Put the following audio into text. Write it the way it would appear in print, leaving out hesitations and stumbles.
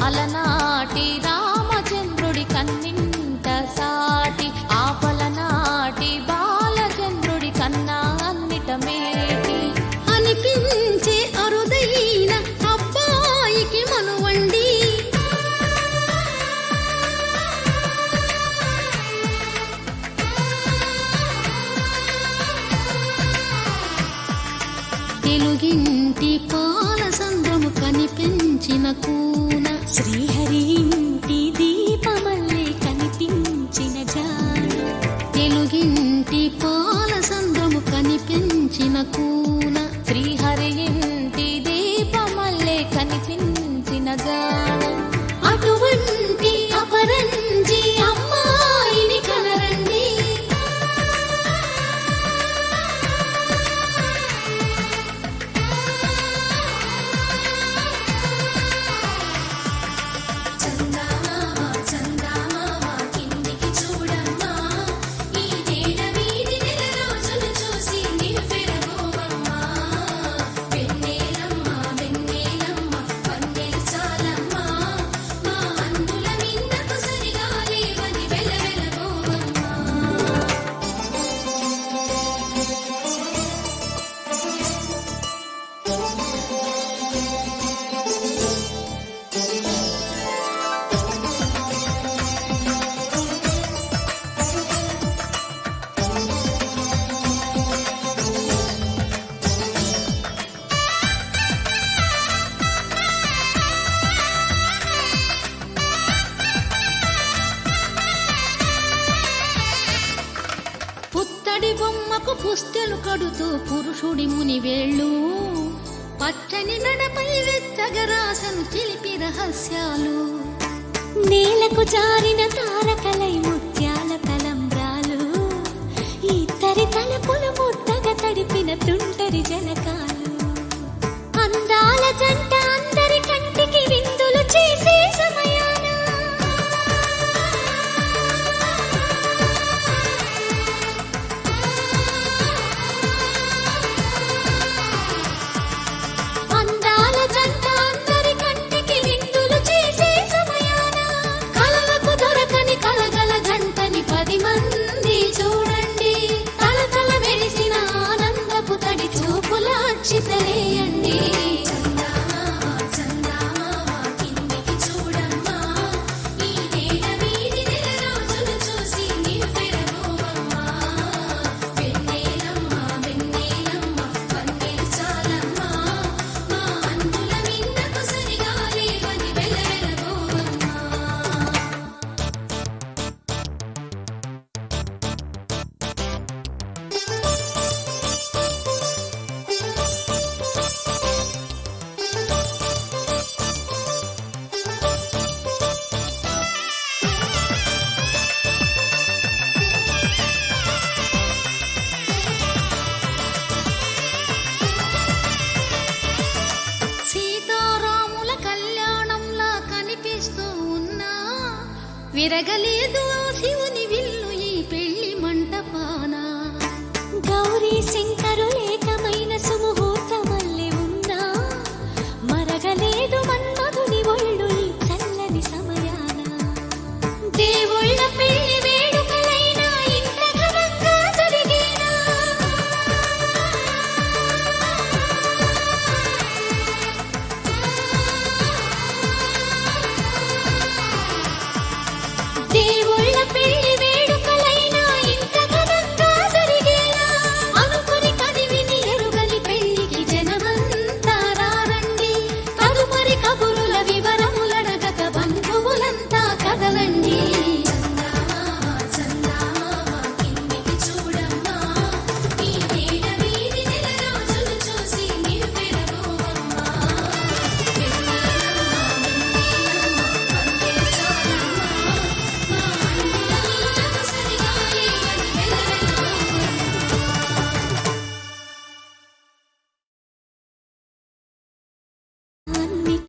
అలనాటి రామచంద్రుడి కన్నింట సాటి ఆపలనాటి బాలచంద్రుడి కన్నా అన్నిట మేటి అనిపించే అరుదైన అబ్బాయికి మనువండి తెలుగింటి పాలసంద్రము కనిపించిన కూన శ్రీహరి ఇంటి దీపమల్లే కనిపించిన జాడ తెలుగింటి పాలసంద్రము కనిపించిన కూన శ్రీహరి ఇంటి దీపమల్లే కనిపించిన జాడ అటువంటి అపరంజి అమ్మాయిని కనరండి పుత్తడి బొమ్మకు పుస్తెలు కడుతూ పురుషుడి ముని వేళ్ళు పచ్చని నడపై వెచ్చగరాసను చిలిపి రహస్యాలు నేలకు జారిన తారకలై ముత్యాల తలంబ్రాలు ఇద్దరి తలపులు ముద్దగా తడిపిన తుంటరి జలకాలు అందాల జంట అందరి కంటికి విందులు చేసే సమయాన అందాల జంట అందరి కంటికి విందులు చేసే సమయాన కలలకు దొరకని కలగల జంటని 10 మంది చూడండి తల తల మెరిసిన ఆనందపు తడి చూపుల అచ్చితలేయండి సీతారాముల కళ్యాణంలా కనిపిస్తూ ఉన్నా విరగలేదు ఆ శివుని విల్లు ఈ పెళ్లి మంటపాన గౌరీ శంకరులేకమైన సుముహూర్తమల్లె ఉన్నా మరగలేదు